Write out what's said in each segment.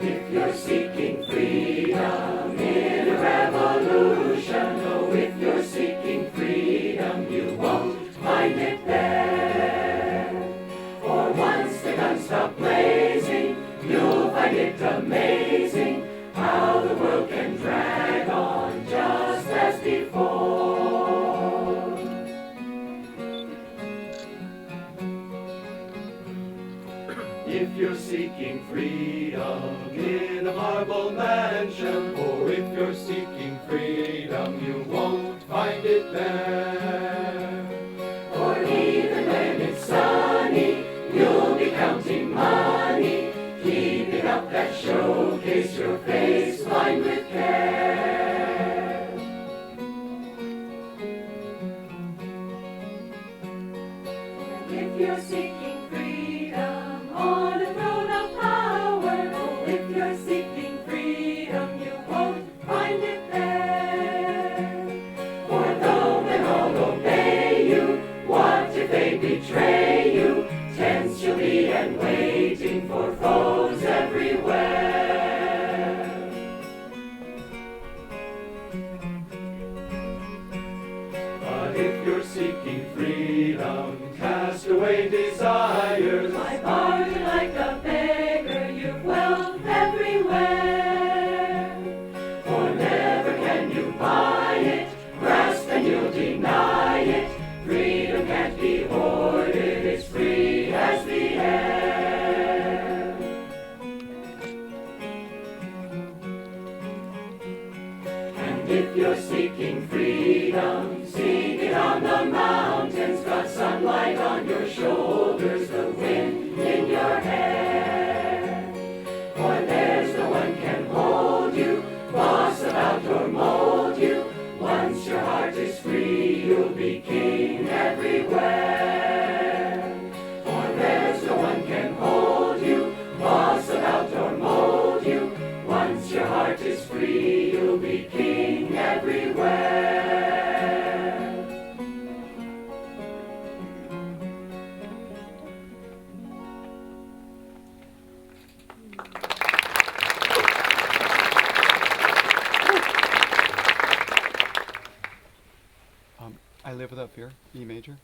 If you're seeking freedom in a revolution, oh, if you're seeking freedom, you won't find it there. For once the guns stop blazing, you'll find it amazing how the world can drag on just as before. If you're seeking freedom in a marble mansion, or if you're seeking freedom, you won't find it there. Or even when it's sunny, you'll be counting money, keeping up that showcase your face lined with care. If you're seeking freedom on a throne of power, oh, if you're seeking freedom, you won't find it there. For though men all obey you, what if they betray you? Tense you'll be and waiting for foes everywhere. But if you're seeking freedom, cast away desires. My bargain like a beggar, you've wealth everywhere. For never can you buy it, grasp and you'll deny it. Freedom can't be hoarded, it's free as the air. And if you're seeking freedom, seek it on the mountains. Got sunlight on your shoulders, the wind in your hair. For there's no one can hold you, boss about or mold you. Once your heart is free, you'll be king everywhere. For there's no one can hold you, boss about or mold you. Once your heart is free, you'll be king everywhere. I Live Without Fear, E major.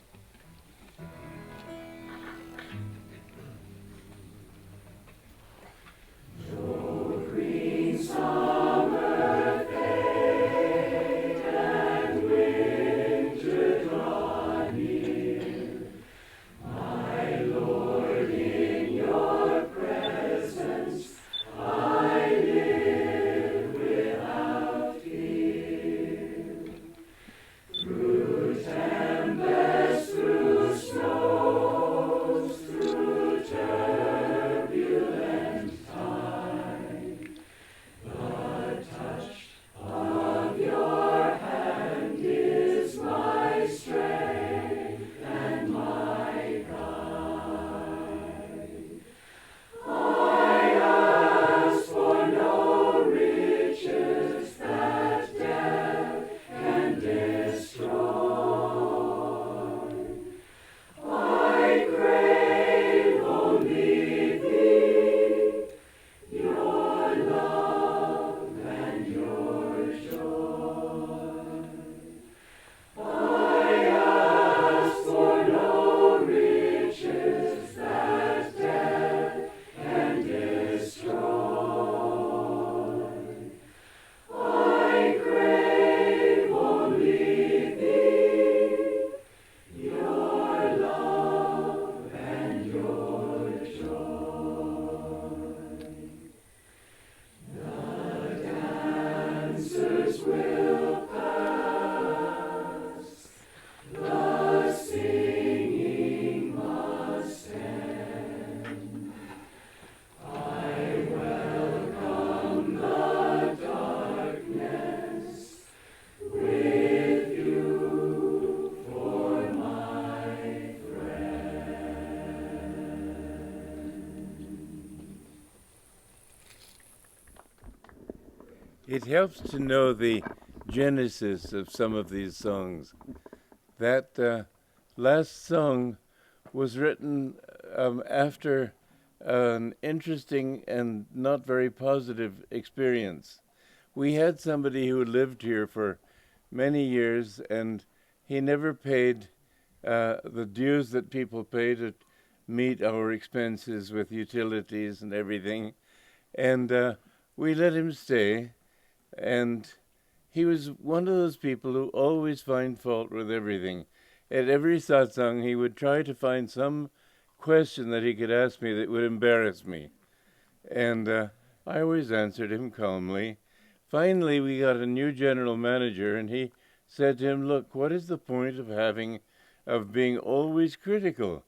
Green summer fade and winter draw near. My Lord, in your presence I live without fear. Through tempest, through snows, through turbulent tide, the touch of your hand is my strength and my guide. I ask for no riches that death can destroy. I crave only thee, your love and your joy. I ask for no riches that death can destroy. I crave only thee, your love and your joy. The dancers will pass, the singing must end. I welcome the darkness with you for my It helps to know the genesis of some of these songs. That last song was written after an interesting and not very positive experience. We had somebody who lived here for many years, and he never paid the dues that people pay to meet our expenses with utilities and everything. And we let him stay, and he was one of those people who always find fault with everything. At every satsang, he would try to find some question that he could ask me that would embarrass me. And I always answered him calmly. Finally, we got a new general manager, and he said to him, "Look, what is the point of being always critical?"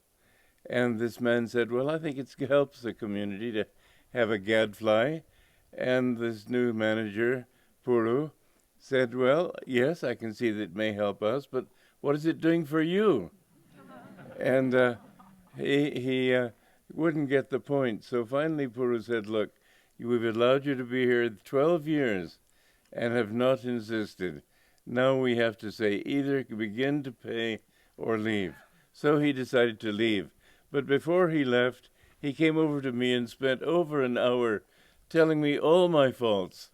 And this man said, "Well, I think it helps the community to have a gadfly." And this new manager, Puru, said, "Well, yes, I can see that it may help us, but what is it doing for you?" And he wouldn't get the point. So finally Puru said, "Look, we've allowed you to be here 12 years and have not insisted. Now we have to say either begin to pay or leave." So he decided to leave. But before he left, he came over to me and spent over an hour telling me all my faults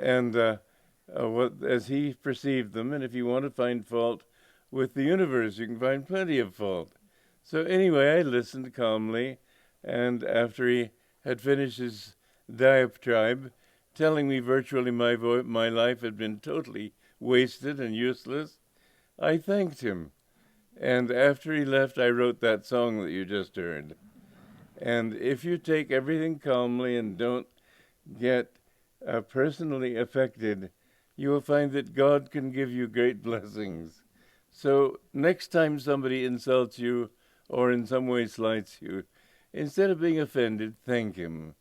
and as he perceived them. And if you want to find fault with the universe, you can find plenty of fault. So anyway, I listened calmly, and after he had finished his diatribe, telling me virtually my life had been totally wasted and useless, I thanked him. And after he left, I wrote that song that you just heard. And if you take everything calmly and don't get personally affected, you will find that God can give you great blessings. So next time somebody insults you or in some way slights you, instead of being offended, thank him.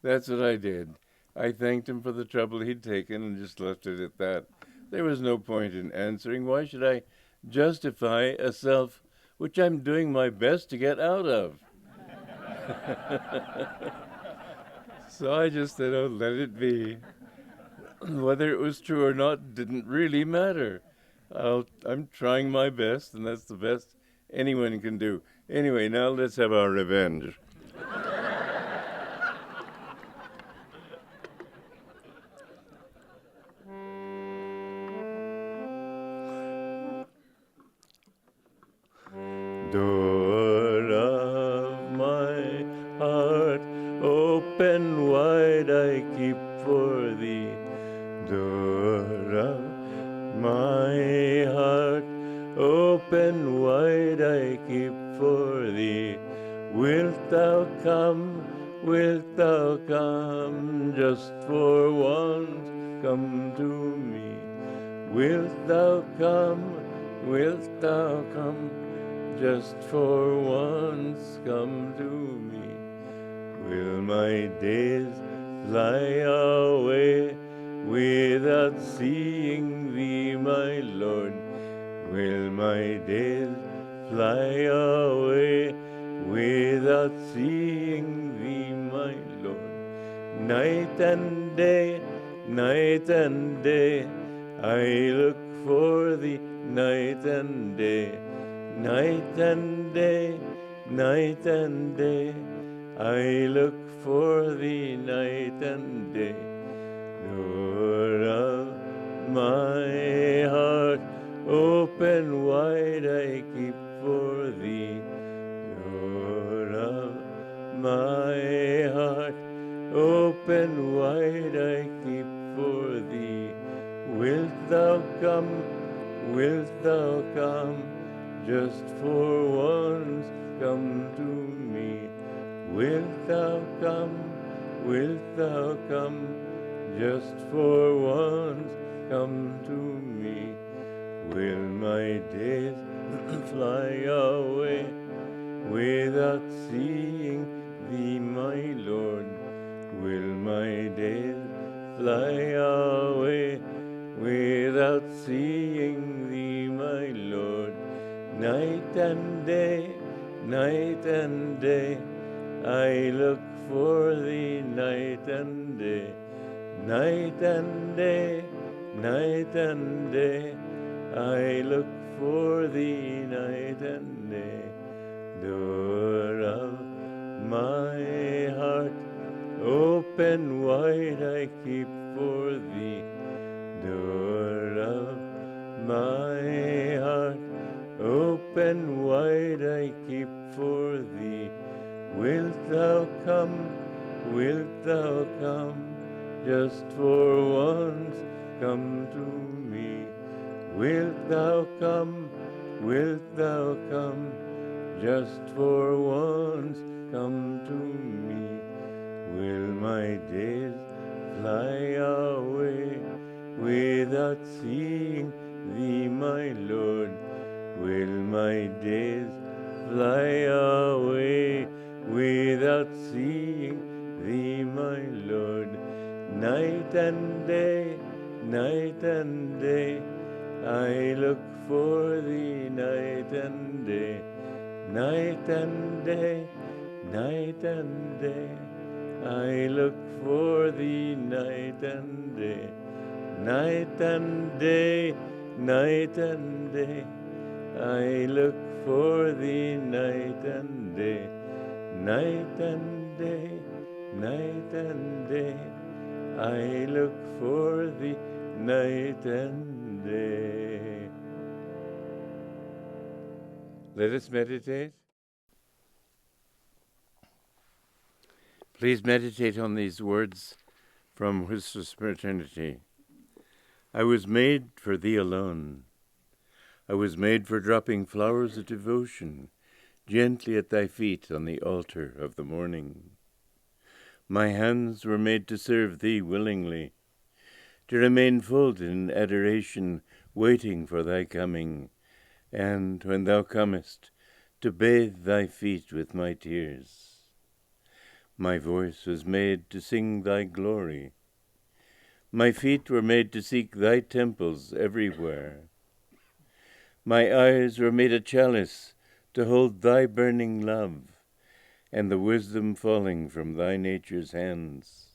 That's what I did. I thanked him for the trouble he'd taken and just left it at that. There was no point in answering. Why should I justify a self which I'm doing my best to get out of? So I just said, "Oh, let it be." Whether it was true or not didn't really matter. I'm trying my best, and that's the best anyone can do. Anyway, now let's have our revenge. Door of my heart, open wide I keep for thee. Door of my heart, open wide I keep for thee. Wilt thou come, just for once come to me? Wilt thou come, just for once come to me? Will my days fly away without seeing thee, my Lord? Will my days fly away without seeing thee, my Lord? Night and day, I look for thee, night and day. Night and day, I look for thee, night and day. Door of my heart, open wide I keep for thee. Door of my heart, open wide I keep for thee. Wilt thou come, just for once come to me? Wilt thou come, just for once come to me? Will my days fly away without seeing thee, my Lord? Will my days fly away without seeing thee, my Lord? Night and day, I look for thee, night and day. Night and day, I look for thee, night and day. Door of My heart open wide I keep for thee, door of my heart open wide I keep for thee. Wilt thou come, just for once come to me? Wilt thou come, just for once come to me? Will my days fly away without seeing thee, my Lord? Will my days fly away without seeing thee, my Lord? Night and day, I look for thee, night and day, night and day, I look for thee, night and day, night and day, I look for thee, night and day, night and day, I look for thee, night and day. Let us meditate. Please meditate on these words from Christus Eternity. I was made for thee alone. I was made for dropping flowers of devotion gently at thy feet on the altar of the morning. My hands were made to serve thee willingly, to remain folded in adoration, waiting for thy coming, and, when thou comest, to bathe thy feet with my tears. My voice was made to sing thy glory. My feet were made to seek thy temples everywhere. My eyes were made a chalice to hold thy burning love, and the wisdom falling from thy nature's hands.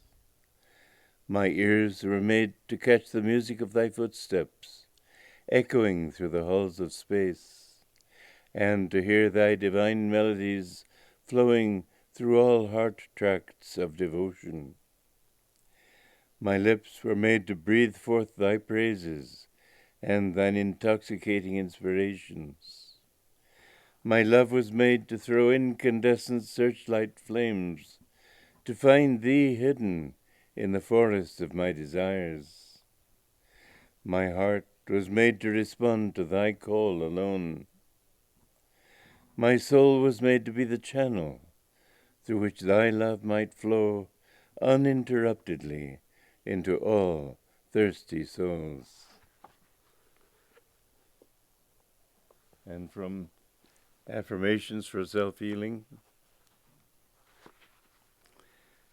My ears were made to catch the music of thy footsteps, echoing through the halls of space, and to hear thy divine melodies flowing through all heart tracts of devotion. My lips were made to breathe forth thy praises and thine intoxicating inspirations. My love was made to throw incandescent searchlight flames, to find thee hidden in the forest of my desires. My heart was made to respond to thy call alone. My soul was made to be the channel through which thy love might flow uninterruptedly into all thirsty souls. And from Affirmations for Self-Healing,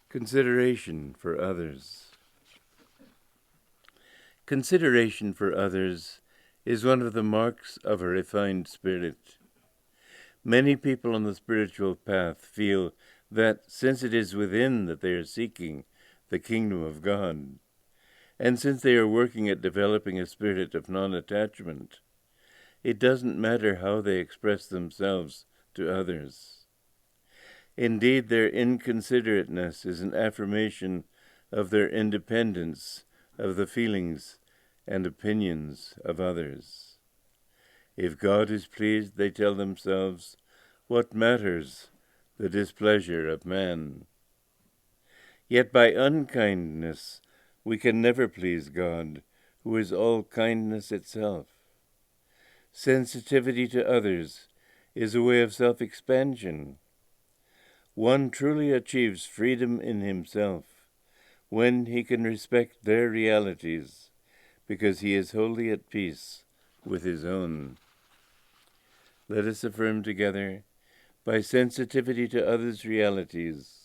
consideration for others. Consideration for others is one of the marks of a refined spirit. Many people on the spiritual path feel that since it is within that they are seeking the kingdom of God, and since they are working at developing a spirit of non-attachment, it doesn't matter how they express themselves to others. Indeed, their inconsiderateness is an affirmation of their independence of the feelings and opinions of others. If God is pleased, they tell themselves, what matters the displeasure of man? Yet by unkindness we can never please God, who is all kindness itself. Sensitivity to others is a way of self-expansion. One truly achieves freedom in himself when he can respect their realities, because he is wholly at peace with his own. Let us affirm together, by sensitivity to others' realities,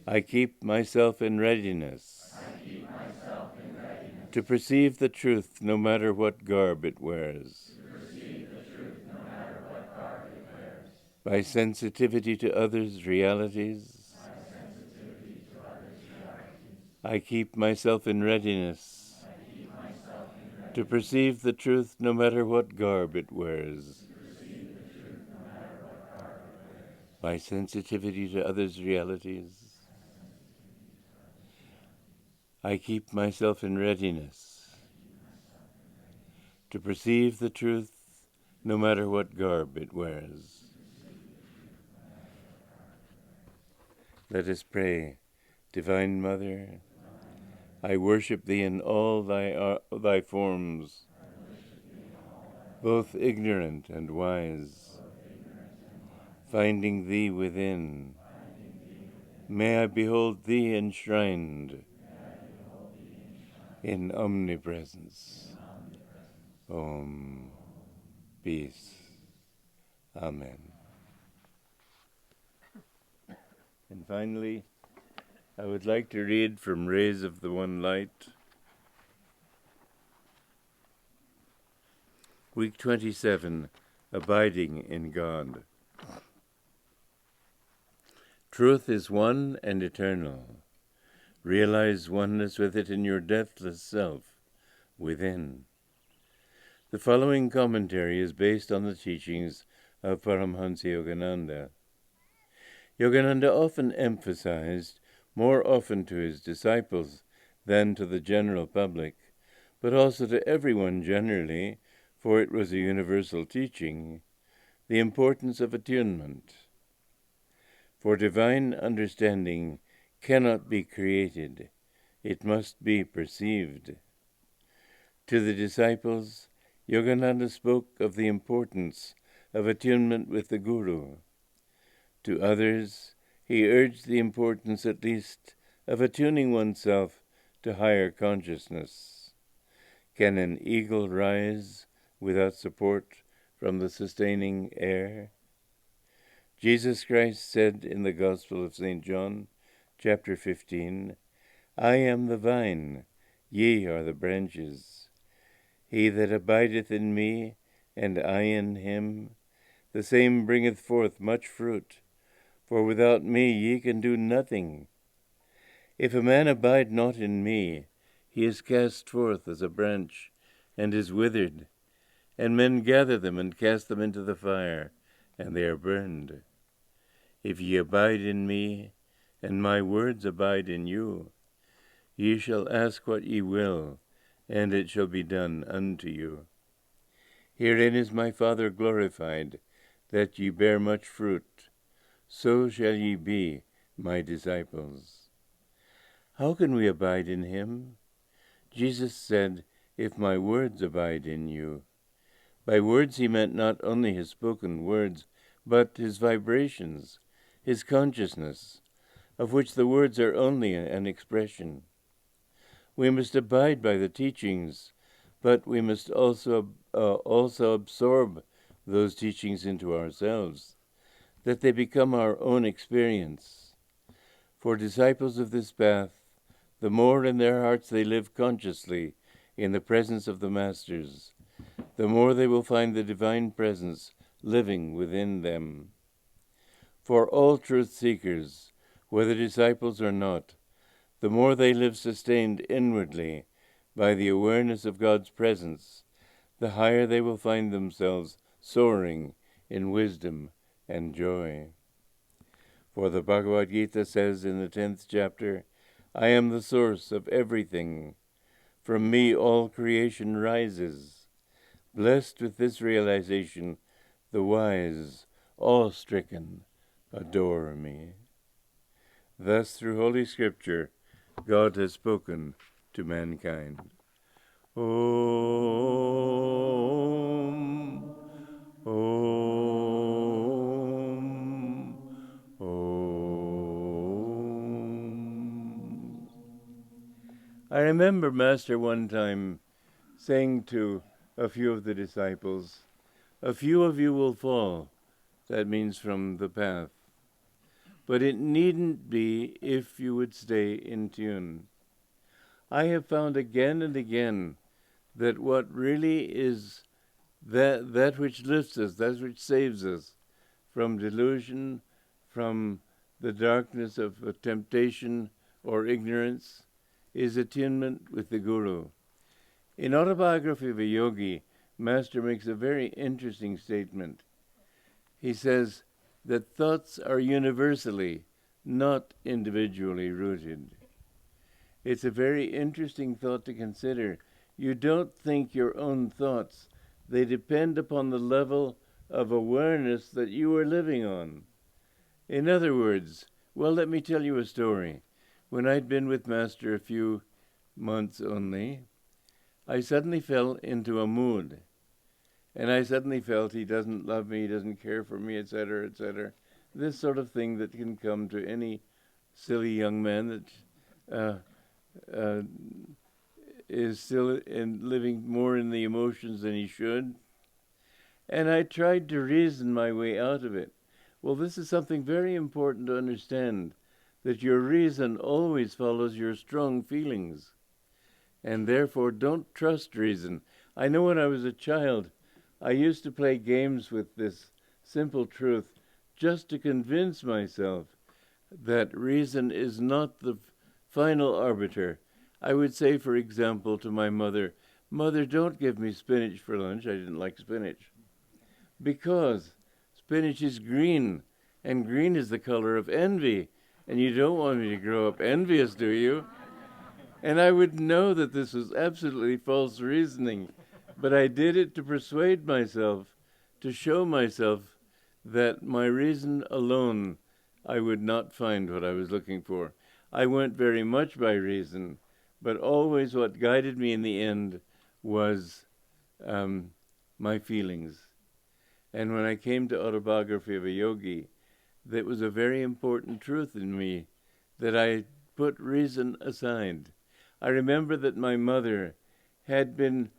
I keep myself in readiness to perceive the truth no matter what garb it wears. By sensitivity to others' realities, I keep myself in readiness to perceive the truth no matter what garb it wears. my sensitivity to others' realities. I keep myself in readiness to perceive the truth no matter what garb it wears. Let us pray. Divine Mother, I worship Thee in all Thy forms, both ignorant and wise. Finding Thee within, may I behold Thee enshrined in omnipresence. Om. Peace. Amen. And finally, I would like to read from Rays of the One Light, Week 27, Abiding in God. Truth is one and eternal. Realize oneness with it in your deathless self, within. The following commentary is based on the teachings of Paramhansa Yogananda. Yogananda often emphasized, more often to his disciples than to the general public, but also to everyone generally, for it was a universal teaching, the importance of attunement. For divine understanding cannot be created, it must be perceived. To the disciples, Yogananda spoke of the importance of attunement with the Guru. To others, he urged the importance at least of attuning oneself to higher consciousness. Can an eagle rise without support from the sustaining air? Jesus Christ said in the Gospel of St. John, chapter 15, I am the vine, ye are the branches. He that abideth in me, and I in him, the same bringeth forth much fruit, for without me ye can do nothing. If a man abide not in me, he is cast forth as a branch, and is withered, and men gather them and cast them into the fire, and they are burned. If ye abide in me, and my words abide in you, ye shall ask what ye will, and it shall be done unto you. Herein is my Father glorified, that ye bear much fruit, so shall ye be my disciples. How can we abide in him? Jesus said, if my words abide in you. By words he meant not only his spoken words, but his vibrations, his consciousness, of which the words are only an expression. We must abide by the teachings, but we must also absorb those teachings into ourselves, that they become our own experience. For disciples of this path, the more in their hearts they live consciously in the presence of the Masters, the more they will find the divine presence living within them. For all truth seekers, whether disciples or not, the more they live sustained inwardly by the awareness of God's presence, the higher they will find themselves soaring in wisdom and joy. For the Bhagavad Gita says in the 10th chapter, I am the source of everything. From me all creation rises. Blessed with this realization, the wise, awe-stricken, adore me. Thus, through Holy Scripture, God has spoken to mankind. Om, Om, Om. I remember Master one time saying to a few of the disciples, a few of you will fall. That means from the path. But it needn't be if you would stay in tune. I have found again and again that what really is that which lifts us, that which saves us from delusion, from the darkness of temptation or ignorance, is attunement with the Guru. In Autobiography of a Yogi, Master makes a very interesting statement. He says, that thoughts are universally, not individually rooted. It's a very interesting thought to consider. You don't think your own thoughts. They depend upon the level of awareness that you are living on. In other words, well, let me tell you a story. When I'd been with Master a few months only, I suddenly fell into a mood. And I suddenly felt he doesn't love me, he doesn't care for me, etc., etc. This sort of thing that can come to any silly young man that is still living more in the emotions than he should. And I tried to reason my way out of it. Well, this is something very important to understand, that your reason always follows your strong feelings. And therefore, don't trust reason. I know when I was a child, I used to play games with this simple truth just to convince myself that reason is not the final arbiter. I would say, for example, to my mother, "Mother, don't give me spinach for lunch." I didn't like spinach. Because spinach is green, and green is the color of envy, and you don't want me to grow up envious, do you? And I would know that this was absolutely false reasoning, but I did it to persuade myself, to show myself that my reason alone, I would not find what I was looking for. I went very much by reason, but always what guided me in the end was my feelings. And when I came to Autobiography of a Yogi, that was a very important truth in me, that I put reason aside. I remember that my mother had been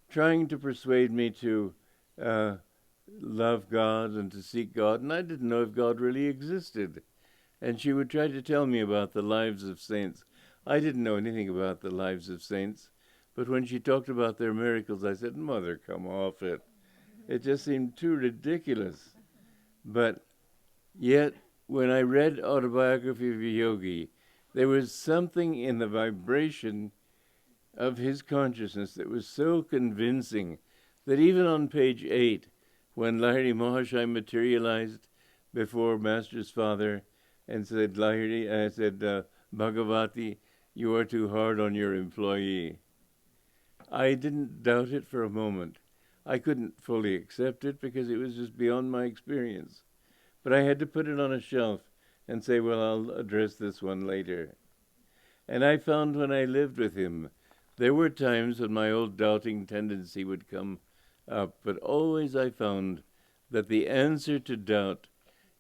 trying to persuade me to love God and to seek God, and I didn't know if God really existed. And she would try to tell me about the lives of saints. I didn't know anything about the lives of saints, but when she talked about their miracles, I said, "Mother, come off it." It just seemed too ridiculous. But yet, when I read Autobiography of a Yogi, there was something in the vibration of his consciousness that was so convincing that even on page 8, when Lahiri Mahasaya materialized before Master's father and said, "Bhagavati, you are too hard on your employee," I didn't doubt it for a moment. I couldn't fully accept it because it was just beyond my experience. But I had to put it on a shelf and say, well, I'll address this one later. And I found when I lived with him, there were times when my old doubting tendency would come up, but always I found that the answer to doubt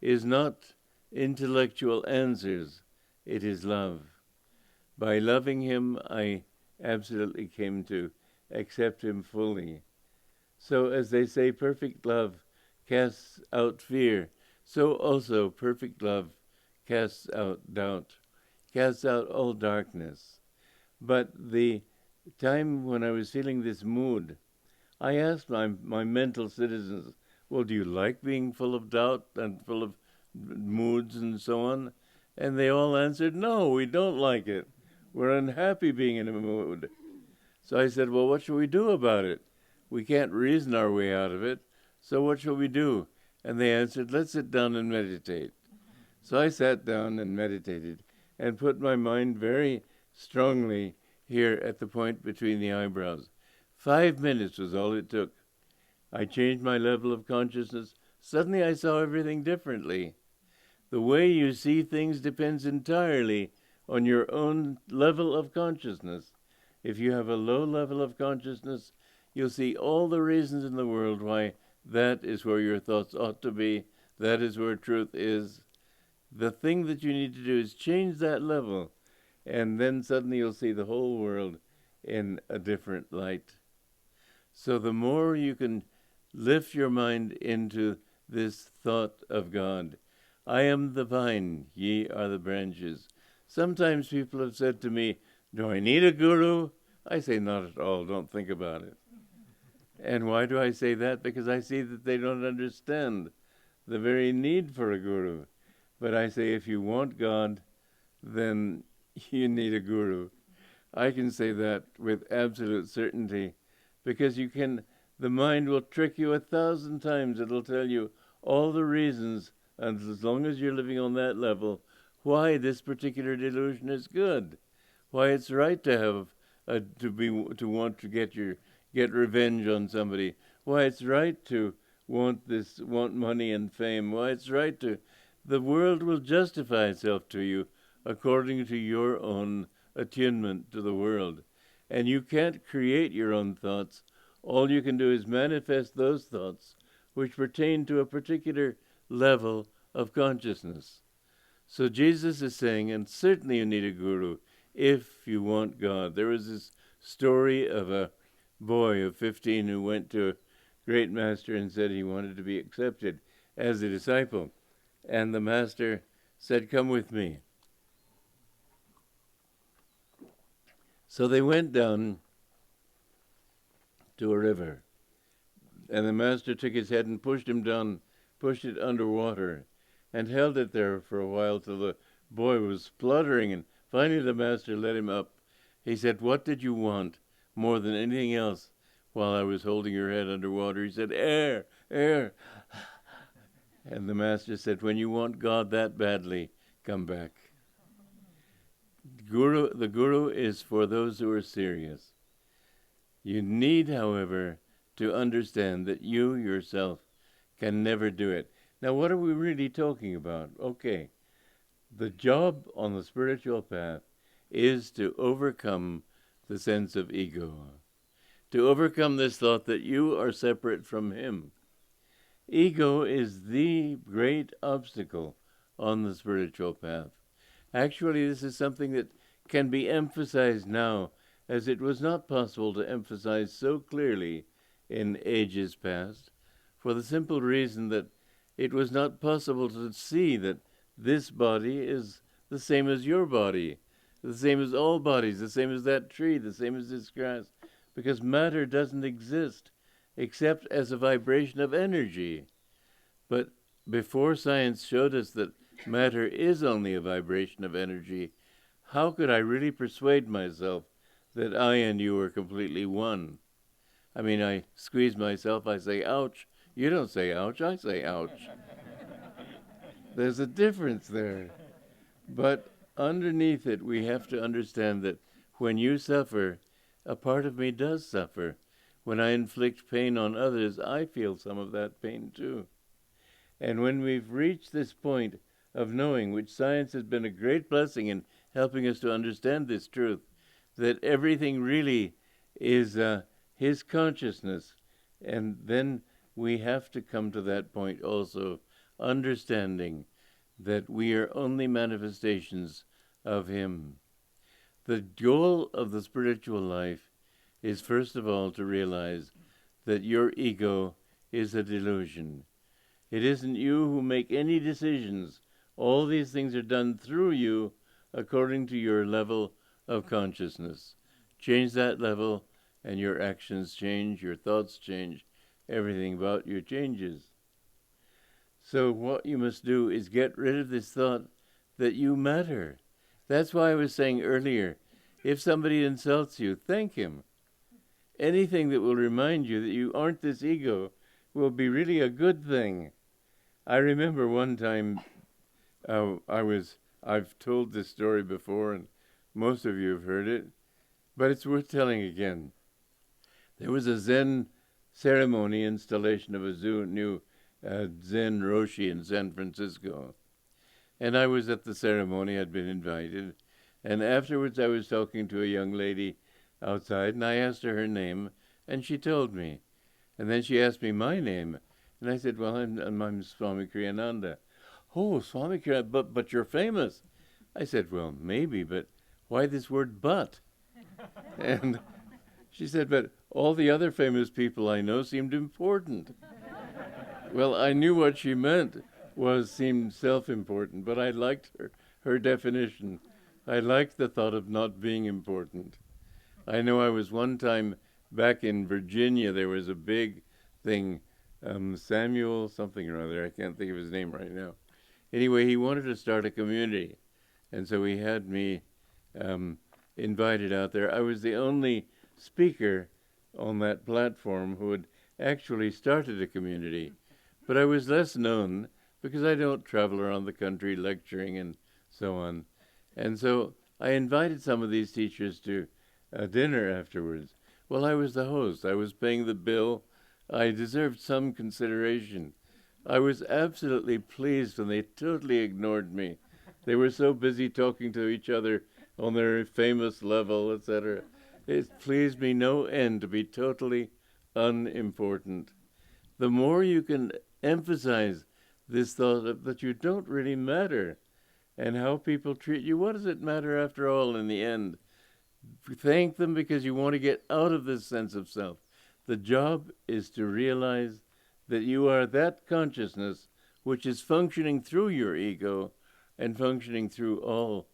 is not intellectual answers, it is love. By loving him, I absolutely came to accept him fully. So as they say, perfect love casts out fear. So also perfect love casts out doubt, casts out all darkness. But the time when I was feeling this mood, I asked my mental citizens, well, do you like being full of doubt and full of moods and so on? And they all answered, no, we don't like it. We're unhappy being in a mood. So I said, well, what shall we do about it? We can't reason our way out of it, so what shall we do? And they answered, let's sit down and meditate. So I sat down and meditated and put my mind very strongly here at the point between the eyebrows. 5 minutes was all it took. I changed my level of consciousness. Suddenly I saw everything differently. The way you see things depends entirely on your own level of consciousness. If you have a low level of consciousness, you'll see all the reasons in the world why that is where your thoughts ought to be. That is where truth is. The thing that you need to do is change that level, and then suddenly you'll see the whole world in a different light. So the more you can lift your mind into this thought of God, I am the vine, ye are the branches. Sometimes people have said to me, do I need a guru? I say, not at all, don't think about it. And why do I say that? Because I see that they don't understand the very need for a guru. But I say, if you want God, then you need a guru. I can say that with absolute certainty, because the mind will trick you 1,000 times. It'll tell you all the reasons and as long as you're living on that level, why this particular delusion is good, why it's right to have to want to get revenge on somebody, why it's right to want money and fame, why it's right to. The world will justify itself to you according to your own attunement to the world. And you can't create your own thoughts. All you can do is manifest those thoughts which pertain to a particular level of consciousness. So Jesus is saying, and certainly you need a guru if you want God. There was this story of a boy of 15 who went to a great master and said he wanted to be accepted as a disciple. And the master said, "Come with me." So they went down to a river, and the master took his head and pushed him down, pushed it underwater, and held it there for a while till the boy was spluttering, and finally the master let him up. He said, "What did you want more than anything else while I was holding your head underwater?" He said, "Air, air." And the master said, "When you want God that badly, come back." The guru is for those who are serious. You need, however, to understand that you yourself can never do it. Now, what are we really talking about? Okay, the job on the spiritual path is to overcome the sense of ego, to overcome this thought that you are separate from him. Ego is the great obstacle on the spiritual path. Actually, this is something that can be emphasized now, as it was not possible to emphasize so clearly in ages past, for the simple reason that it was not possible to see that this body is the same as your body, the same as all bodies, the same as that tree, the same as this grass, because matter doesn't exist except as a vibration of energy. But before science showed us that matter is only a vibration of energy, how could I really persuade myself that I and you are completely one? I mean, I squeeze myself, I say, ouch. You don't say ouch, I say ouch. There's a difference there. But underneath it, we have to understand that when you suffer, a part of me does suffer. When I inflict pain on others, I feel some of that pain too. And when we've reached this point of knowing, which science has been a great blessing in helping us to understand this truth, that everything really is his consciousness, and then we have to come to that point also, understanding that we are only manifestations of him. The goal of the spiritual life is first of all to realize that your ego is a delusion. It isn't you who make any decisions. All these things are done through you according to your level of consciousness. Change that level and your actions change, your thoughts change, everything about you changes. So what you must do is get rid of this thought that you matter. That's why I was saying earlier, if somebody insults you, thank him. Anything that will remind you that you aren't this ego will be really a good thing. I remember one time I've told this story before, and most of you have heard it, but it's worth telling again. There was a Zen ceremony installation of a new Zen Roshi in San Francisco. And I was at the ceremony, I'd been invited, and afterwards I was talking to a young lady outside, and I asked her name, and she told me. And then she asked me my name, and I said, well, I'm Swami Kriyananda. Oh, Swami Kriyananda, but you're famous. I said, well, maybe, but why this word but? And she said, but all the other famous people I know seemed important. Well, I knew what she meant seemed self-important, but I liked her definition. I liked the thought of not being important. I know I was one time back in Virginia, there was a big thing, Samuel something or other, I can't think of his name right now. Anyway, he wanted to start a community, and so he had me invited out there. I was the only speaker on that platform who had actually started a community, but I was less known because I don't travel around the country lecturing and so on. And so I invited some of these teachers to dinner afterwards. Well, I was the host. I was paying the bill. I deserved some consideration. I was absolutely pleased when they totally ignored me. They were so busy talking to each other on their famous level, etc. It pleased me no end to be totally unimportant. The more you can emphasize this thought that you don't really matter and how people treat you, what does it matter after all in the end? Thank them because you want to get out of this sense of self. The job is to realize that you are that consciousness which is functioning through your ego and functioning through all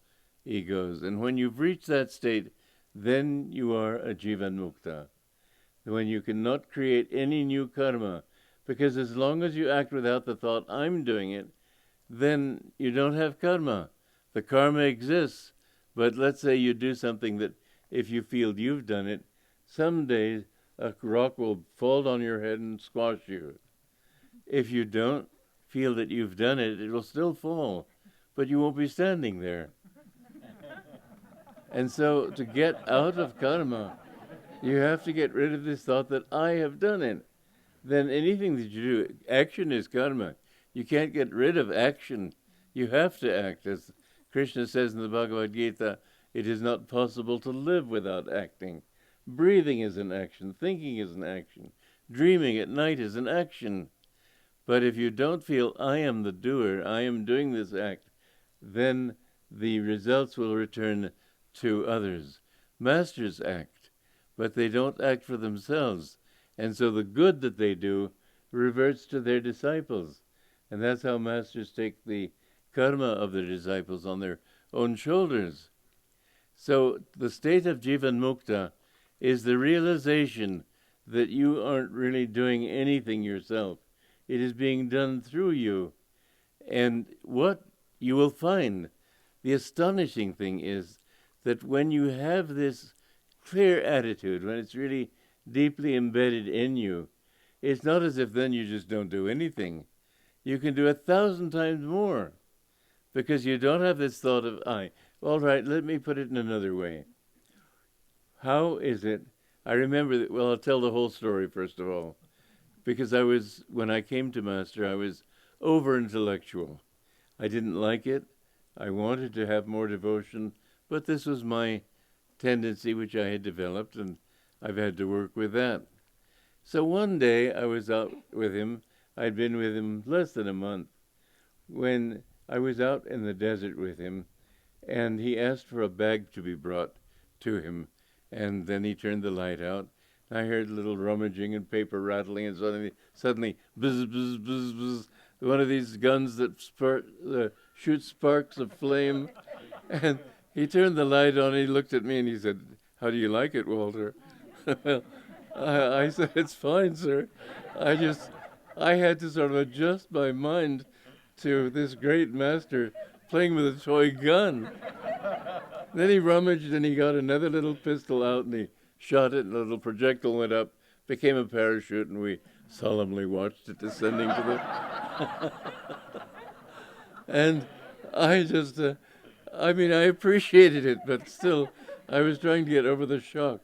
egos. And when you've reached that state, then you are a Jivan Mukta. When you cannot create any new karma, because as long as you act without the thought, I'm doing it, then you don't have karma. The karma exists, but let's say you do something that if you feel you've done it, someday a rock will fall on your head and squash you. If you don't feel that you've done it, it will still fall, but you won't be standing there. And so to get out of karma, you have to get rid of this thought that I have done it. Then anything that you do, action is karma. You can't get rid of action. You have to act. As Krishna says in the Bhagavad Gita, it is not possible to live without acting. Breathing is an action. Thinking is an action. Dreaming at night is an action. But if you don't feel, I am the doer, I am doing this act, then the results will return to others. Masters act, but they don't act for themselves. And so the good that they do reverts to their disciples. And that's how masters take the karma of their disciples on their own shoulders. So the state of Jivan Mukta is the realization that you aren't really doing anything yourself. It is being done through you. And what you will find, the astonishing thing is that when you have this clear attitude, when it's really deeply embedded in you, it's not as if then you just don't do anything. You can do 1,000 times more because you don't have this thought of I. All right, let me put it in another way. How is it? I remember that, well, I'll tell the whole story first of all, because when I came to Master, I was over-intellectual. I didn't like it. I wanted to have more devotion, but this was my tendency which I had developed, and I've had to work with that. So one day I was out with him. I'd been with him less than a month when I was out in the desert with him, and he asked for a bag to be brought to him, and then he turned the light out. I heard a little rummaging and paper rattling, and suddenly buzz, buzz, buzz, buzz, one of these guns that shoots sparks of flame. And he turned the light on, he looked at me, and he said, "How do you like it, Walter?" Well, I said, "It's fine, sir." I had to sort of adjust my mind to this great master playing with a toy gun. Then he rummaged and he got another little pistol out and he shot it and a little projectile went up, became a parachute, and we solemnly watched it descending to the... And I just, I appreciated it, but still, I was trying to get over the shock.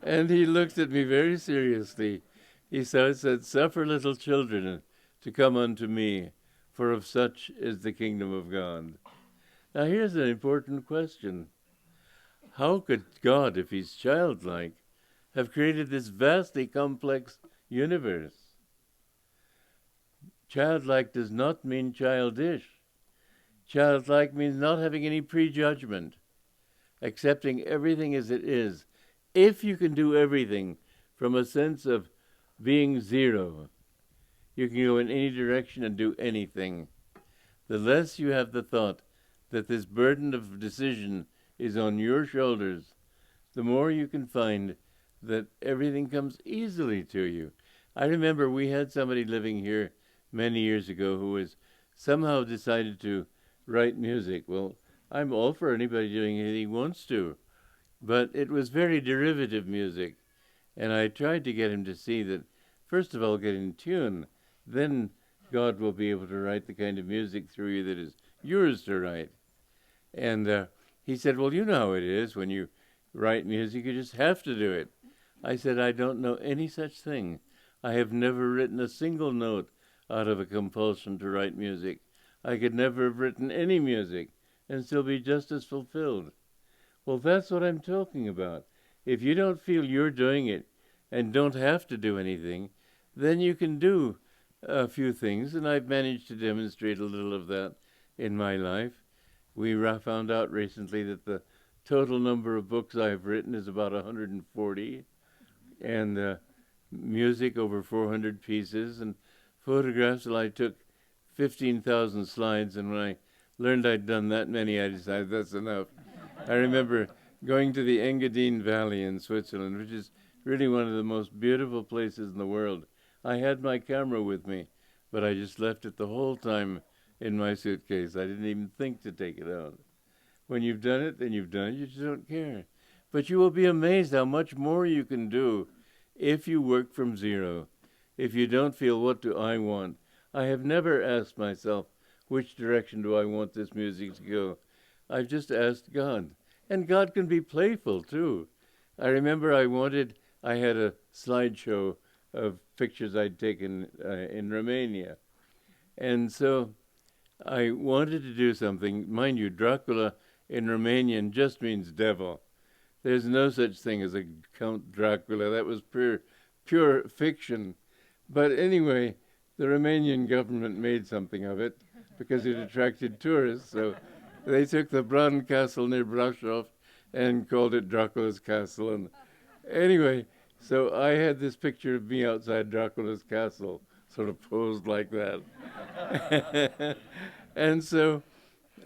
And he looked at me very seriously. He said, "Suffer little children to come unto me, for of such is the kingdom of God." Now here's an important question. How could God, if he's childlike, have created this vastly complex universe? Childlike does not mean childish. Childlike means not having any prejudgment, accepting everything as it is. If you can do everything from a sense of being zero, you can go in any direction and do anything. The less you have the thought that this burden of decision is on your shoulders, the more you can find that everything comes easily to you. I remember we had somebody living here many years ago who was somehow decided to write music. Well, I'm all for anybody doing anything he wants to, but it was very derivative music, and I tried to get him to see that, first of all, get in tune, then God will be able to write the kind of music through you that is yours to write. And he said, well, you know how it is when you write music, you just have to do it. I said, I don't know any such thing. I have never written a single note out of a compulsion to write music. I could never have written any music and still be just as fulfilled. Well, that's what I'm talking about. If you don't feel you're doing it and don't have to do anything, then you can do a few things, and I've managed to demonstrate a little of that in my life. We found out recently that the total number of books I've written is about 140, and music over 400 pieces, and photographs. Well, I took 15,000 slides, and when I learned I'd done that many, I decided that's enough. I remember going to the Engadine Valley in Switzerland, which is really one of the most beautiful places in the world. I had my camera with me, but I just left it the whole time in my suitcase. I didn't even think to take it out. When you've done it, then you've done it. You just don't care. But you will be amazed how much more you can do if you work from zero. If you don't feel, what do I want? I have never asked myself, which direction do I want this music to go? I've just asked God. And God can be playful, too. I remember I had a slideshow of pictures I'd taken in Romania. And so I wanted to do something. Mind you, Dracula in Romanian just means devil. There's no such thing as a Count Dracula. That was pure fiction. But anyway, the Romanian government made something of it because it attracted tourists. So they took the Bran Castle near Brasov and called it Dracula's Castle. And anyway, so I had this picture of me outside Dracula's castle, sort of posed like that. And so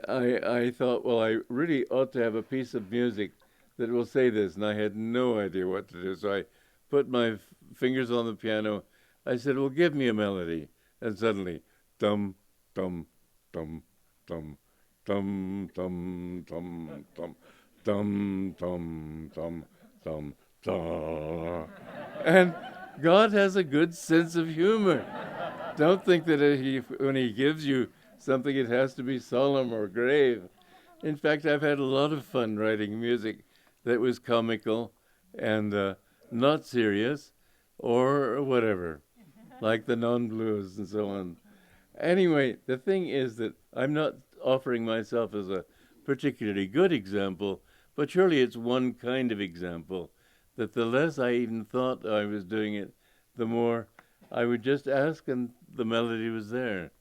I thought, well, I really ought to have a piece of music that will say this, and I had no idea what to do. So I put my fingers on the piano. I said, well, give me a melody. And suddenly, dum, dum, dum, dum, dum, dum, dum, dum, dum, dum, dum, dum, dum. And God has a good sense of humor. Don't think that when he gives you something, it has to be solemn or grave. In fact, I've had a lot of fun writing music that was comical and not serious or whatever, like the non-blues and so on. Anyway, the thing is that I'm not offering myself as a particularly good example, but surely it's one kind of example, that the less I even thought I was doing it, the more I would just ask and the melody was there.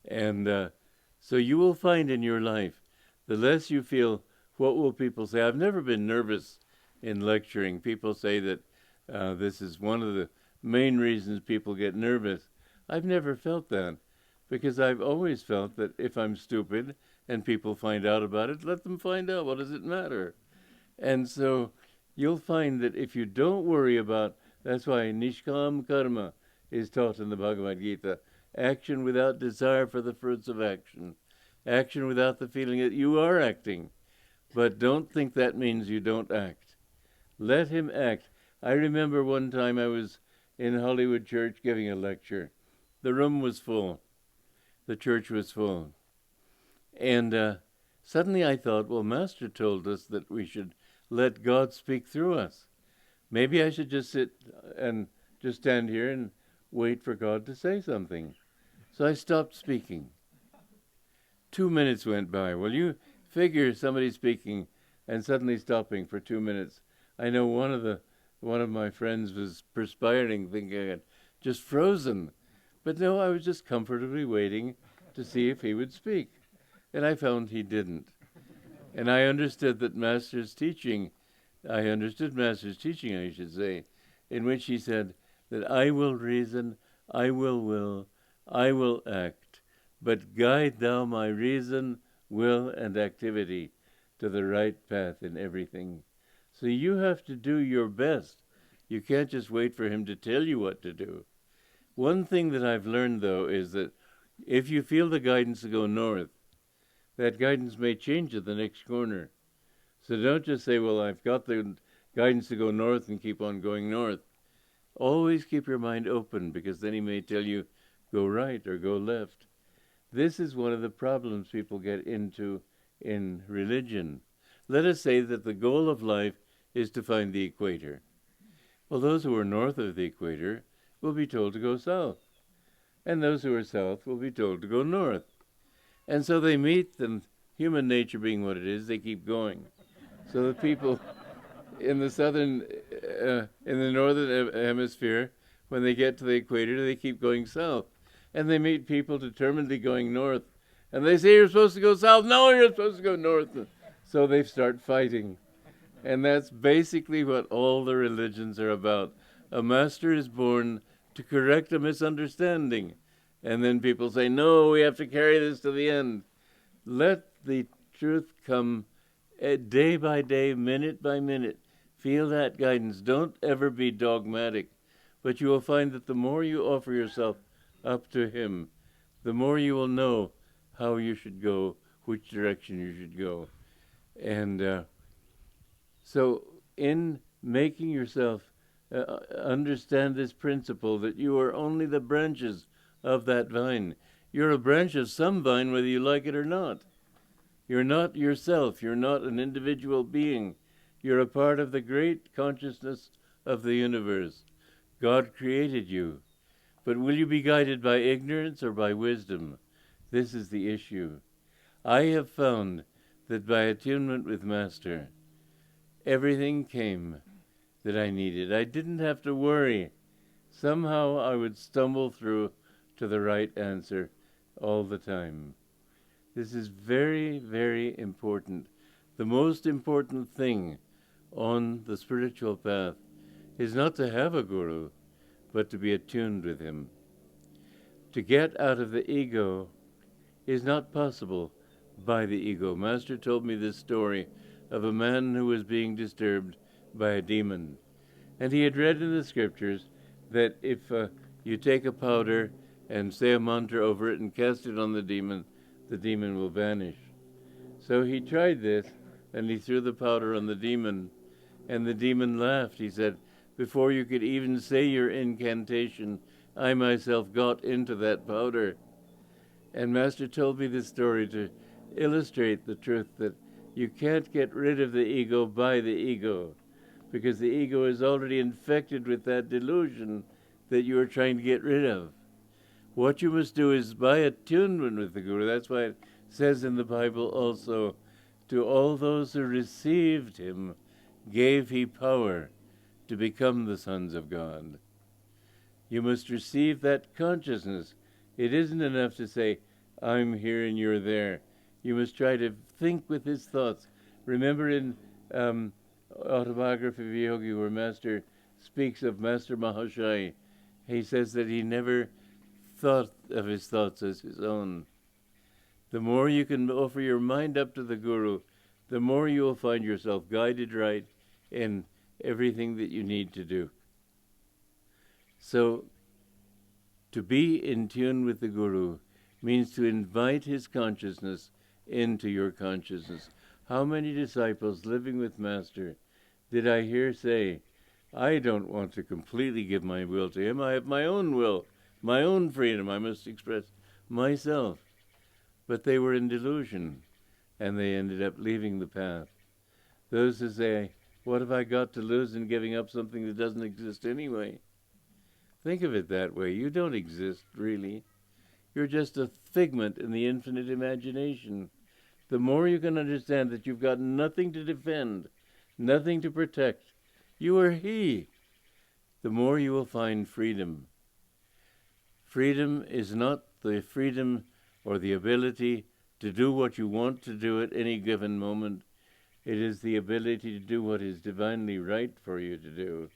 And so you will find in your life, the less you feel, what will people say? I've never been nervous in lecturing. People say that this is one of the main reasons people get nervous. I've never felt that, because I've always felt that if I'm stupid and people find out about it, let them find out. What does it matter? And so you'll find that if you don't worry about, that's why Nishkam Karma is taught in the Bhagavad Gita, action without desire for the fruits of action, action without the feeling that you are acting. But don't think that means you don't act. Let him act. I remember one time I was in Hollywood Church giving a lecture. The room was full. The church was full. And suddenly I thought, well, Master told us that we should let God speak through us. Maybe I should just sit and just stand here and wait for God to say something. So I stopped speaking. 2 minutes went by. Well, you figure somebody speaking and suddenly stopping for 2 minutes. I know one of my friends was perspiring, thinking I had just frozen. But no, I was just comfortably waiting to see if he would speak. And I found he didn't. And I understood Master's teaching, I should say, in which he said that I will reason, I will, I will act, but guide thou my reason, will, and activity to the right path in everything. So you have to do your best. You can't just wait for him to tell you what to do. One thing that I've learned, though, is that if you feel the guidance to go north, that guidance may change at the next corner. So don't just say, well, I've got the guidance to go north and keep on going north. Always keep your mind open, because then he may tell you, go right or go left. This is one of the problems people get into in religion. Let us say that the goal of life is to find the equator. Well, those who are north of the equator will be told to go south, and those who are south will be told to go north. And so they meet, and human nature being what it is, they keep going. So the people in the northern hemisphere, when they get to the equator, they keep going south. And they meet people determinedly going north. And they say, you're supposed to go south. No, you're supposed to go north. So they start fighting. And that's basically what all the religions are about. A master is born to correct a misunderstanding. And then people say, no, we have to carry this to the end. Let the truth come day by day, minute by minute. Feel that guidance. Don't ever be dogmatic. But you will find that the more you offer yourself up to him, the more you will know how you should go, which direction you should go. And so in making yourself understand this principle that you are only the branches of that vine. You're a branch of some vine whether you like it or not. You're not yourself. You're not an individual being. You're a part of the great consciousness of the universe. God created you. But will you be guided by ignorance or by wisdom? This is the issue. I have found that by attunement with Master, everything came that I needed. I didn't have to worry. Somehow I would stumble through to the right answer all the time. This is very, very important. The most important thing on the spiritual path is not to have a guru, but to be attuned with him. To get out of the ego is not possible by the ego. Master told me this story of a man who was being disturbed by a demon. And he had read in the scriptures that if you take a powder and say a mantra over it and cast it on the demon will vanish. So he tried this, and he threw the powder on the demon, and the demon laughed. He said, before you could even say your incantation, I myself got into that powder. And Master told me this story to illustrate the truth that you can't get rid of the ego by the ego, because the ego is already infected with that delusion that you are trying to get rid of. What you must do is by attunement with the Guru. That's why it says in the Bible also, to all those who received him gave he power to become the sons of God. You must receive that consciousness. It isn't enough to say, I'm here and you're there. You must try to think with his thoughts. Remember in Autobiography of Yogi, where Master speaks of Master Mahasaya, he says that he never thought of his thoughts as his own. The more you can offer your mind up to the Guru, the more you will find yourself guided right in everything that you need to do. So, to be in tune with the Guru means to invite his consciousness into your consciousness. How many disciples living with Master did I hear say, I don't want to completely give my will to him. I have my own will, my own freedom. I must express myself. But they were in delusion, and they ended up leaving the path. Those who say, what have I got to lose in giving up something that doesn't exist anyway? Think of it that way. You don't exist, really. You're just a figment in the infinite imagination. The more you can understand that you've got nothing to defend, nothing to protect, you are he, the more you will find freedom. Freedom is not the freedom or the ability to do what you want to do at any given moment. It is the ability to do what is divinely right for you to do.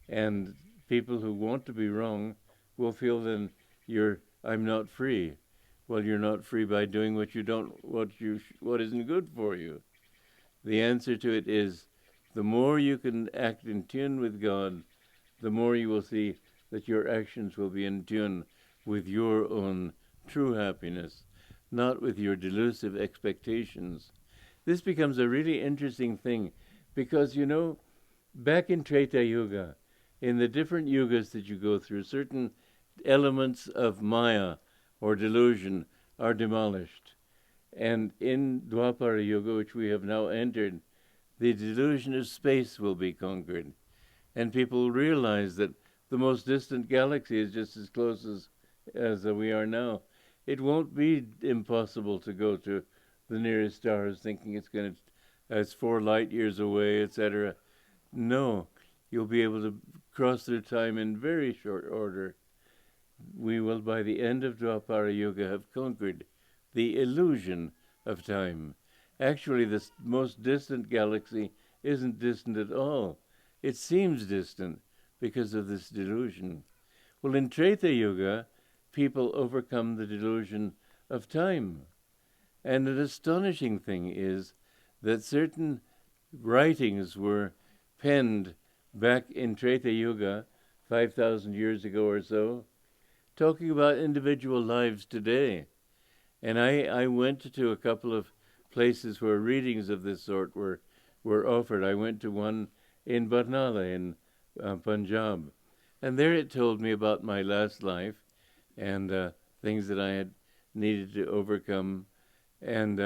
And people who want to be wrong will feel then I'm not free. Well, you're not free by doing what isn't good for you. The answer to it is, the more you can act in tune with God, the more you will see that your actions will be in tune with your own true happiness, not with your delusive expectations. This becomes a really interesting thing because, back in Treta Yuga, in the different yugas that you go through, certain elements of Maya or delusion are demolished. And in Dwapara Yuga, which we have now entered, the delusion of space will be conquered. And people realize that the most distant galaxy is just as close as we are now. It won't be impossible to go to the nearest stars thinking it's 4 light years away, etc. No, you'll be able to cross through time in very short order. We will, by the end of Dwapara Yuga, have conquered the illusion of time. Actually, the most distant galaxy isn't distant at all. It seems distant because of this delusion. Well, in Treta Yuga, people overcome the delusion of time. And an astonishing thing is that certain writings were penned back in Treta Yuga, 5,000 years ago or so, talking about individual lives today. And I went to a couple of places where readings of this sort were offered. I went to one in Barnala in Punjab. And there it told me about my last life and things that I had needed to overcome, and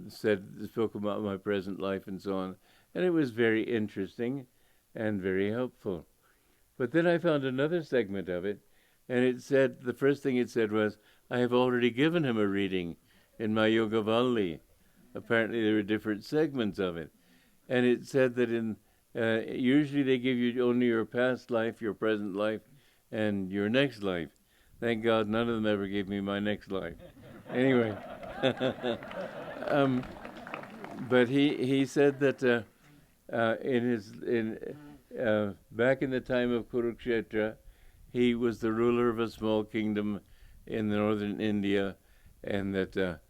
spoke about my present life and so on. And it was very interesting and very helpful. But then I found another segment of it, and it said, the first thing it said was, I have already given him a reading in my Yoga Valli. Apparently there were different segments of it. And it said that usually they give you only your past life, your present life, and your next life. Thank God none of them ever gave me my next life. Anyway, but he said that back in the time of Kurukshetra, he was the ruler of a small kingdom in northern India, and that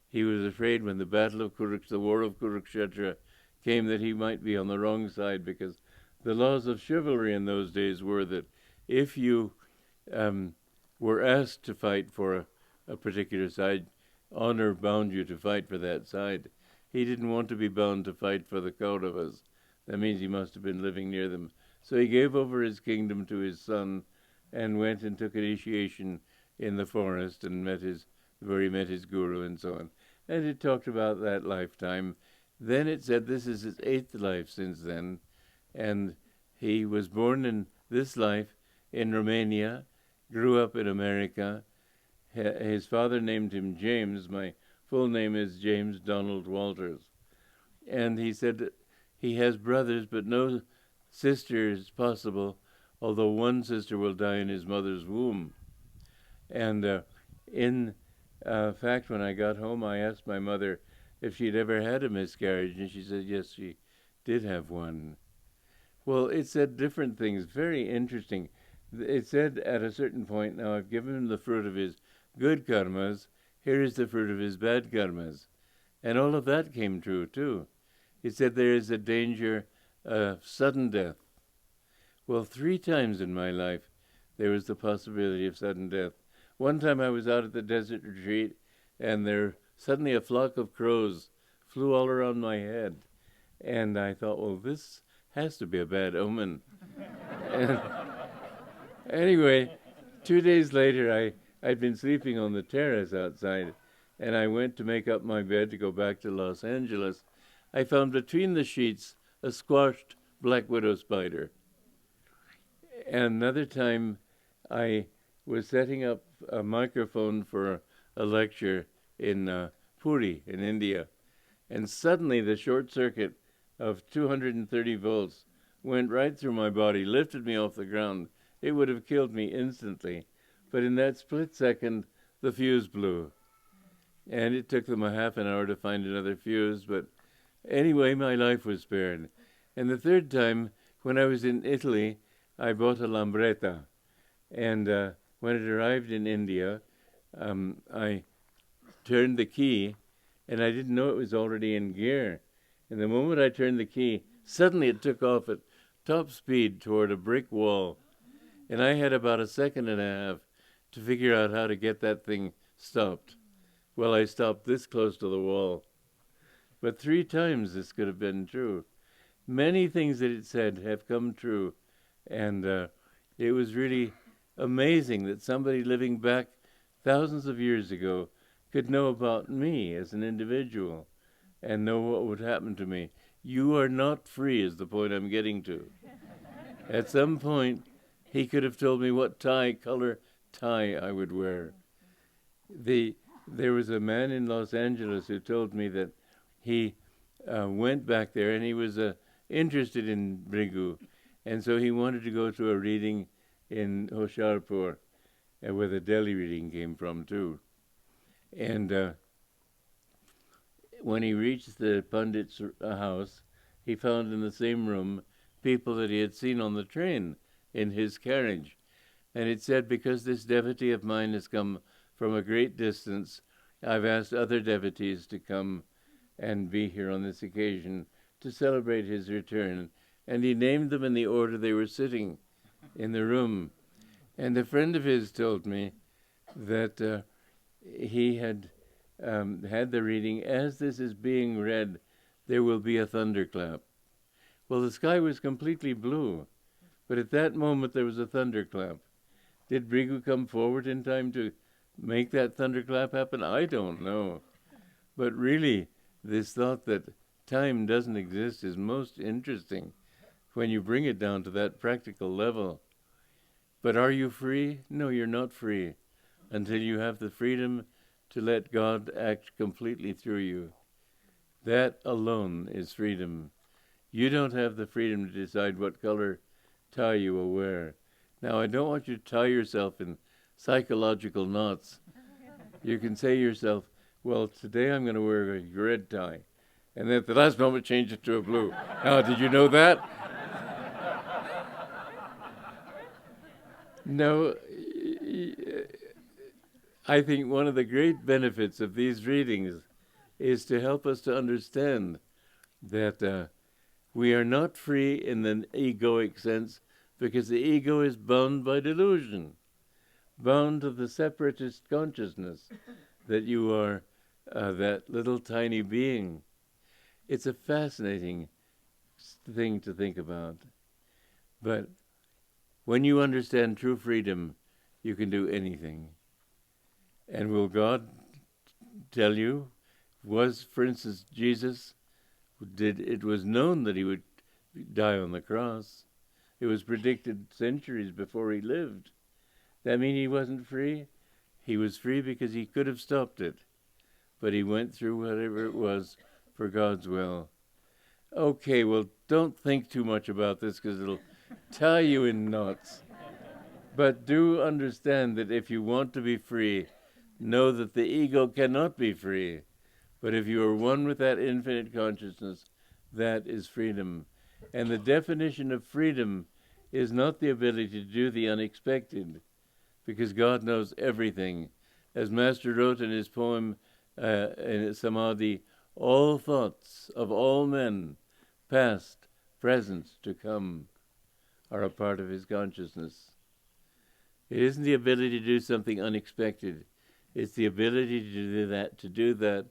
he was afraid when the the war of Kurukshetra came that he might be on the wrong side, because the laws of chivalry in those days were that if you were asked to fight for a particular side, honor bound you to fight for that side. He didn't want to be bound to fight for the Kauravas. That means he must have been living near them. So he gave over his kingdom to his son and went and took initiation in the forest and where he met his guru and so on. And it talked about that lifetime. Then it said this is his 8th life since then, and he was born in this life in Romania, grew up in America. His father named him James. My full name is James Donald Walters. And he said that he has brothers, but no sister is possible, although one sister will die in his mother's womb. And in fact, when I got home, I asked my mother if she'd ever had a miscarriage, and she said, yes, she did have one. Well, it said different things, very interesting. It said at a certain point, now I've given him the fruit of his good karmas, here is the fruit of his bad karmas. And all of that came true, too. It said there is a danger of sudden death. Well, 3 times in my life, there was the possibility of sudden death. One time I was out at the desert retreat, and there suddenly a flock of crows flew all around my head. And I thought, well, this has to be a bad omen. And anyway, 2 days later, I'd been sleeping on the terrace outside, and I went to make up my bed to go back to Los Angeles. I found between the sheets a squashed black widow spider. And another time, I was setting up a microphone for a lecture in Puri, in India, and suddenly the short circuit of 230 volts went right through my body, lifted me off the ground. It would have killed me instantly. But in that split second, the fuse blew. And it took them a half an hour to find another fuse, but anyway, my life was spared. And the 3rd time, when I was in Italy, I bought a lambretta. And when it arrived in India, I turned the key, and I didn't know it was already in gear. And the moment I turned the key, suddenly it took off at top speed toward a brick wall. And I had about a second and a half to figure out how to get that thing stopped. Well, I stopped this close to the wall. But 3 times this could have been true. Many things that it said have come true. And it was really amazing that somebody living back thousands of years ago could know about me as an individual and know what would happen to me. You are not free is the point I'm getting to. At some point, he could have told me what color tie I would wear. There was a man in Los Angeles who told me that he went back there and he was interested in Bhrigu, and so he wanted to go to a reading in Hoshiarpur, where the Delhi reading came from too. And when he reached the Pandit's house, he found in the same room people that he had seen on the train in his carriage. And it said, because this devotee of mine has come from a great distance, I've asked other devotees to come and be here on this occasion to celebrate his return. And he named them in the order they were sitting in the room. And a friend of his told me that he had had the reading, as this is being read, there will be a thunderclap. Well, the sky was completely blue, but at that moment there was a thunderclap. Did Bhrigu come forward in time to make that thunderclap happen? I don't know. But really, this thought that time doesn't exist is most interesting when you bring it down to that practical level. But are you free? No, you're not free until you have the freedom to let God act completely through you. That alone is freedom. You don't have the freedom to decide what color tie you will wear. Now, I don't want you to tie yourself in psychological knots. You can say to yourself, well, today I'm going to wear a red tie. And then at the last moment, change it to a blue. Now, did you know that? No, I think one of the great benefits of these readings is to help us to understand that we are not free in the egoic sense, because the ego is bound by delusion, bound to the separatist consciousness that you are that little tiny being. It's a fascinating thing to think about. But when you understand true freedom, you can do anything. And will God tell you? Was, for instance, Jesus, it was known that he would die on the cross. It was predicted centuries before he lived. That mean he wasn't free? He was free because he could have stopped it. But he went through whatever it was for God's will. Okay, well, don't think too much about this because it'll tie you in knots. But do understand that if you want to be free, know that the ego cannot be free. But if you are one with that infinite consciousness, that is freedom. And the definition of freedom is not the ability to do the unexpected, because God knows everything. As Master wrote in his poem, in Samadhi, all thoughts of all men, past, present, to come, are a part of his consciousness. It isn't the ability to do something unexpected. It's the ability to do that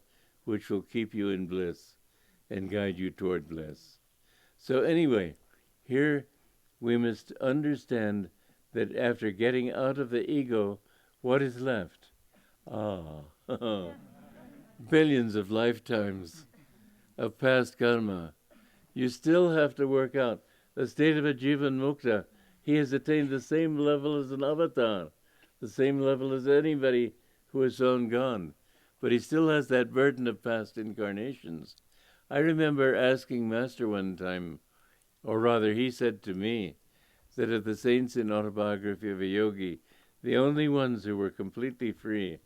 which will keep you in bliss and guide you toward bliss. So anyway, here we must understand that after getting out of the ego, what is left? Billions of lifetimes of past karma. You still have to work out the state of a Jivan Mukta. He has attained the same level as an avatar, the same level as anybody who has long gone. But he still has that burden of past incarnations. I remember asking Master one time, or rather he said to me, that of the saints in Autobiography of a Yogi, the only ones who were completely free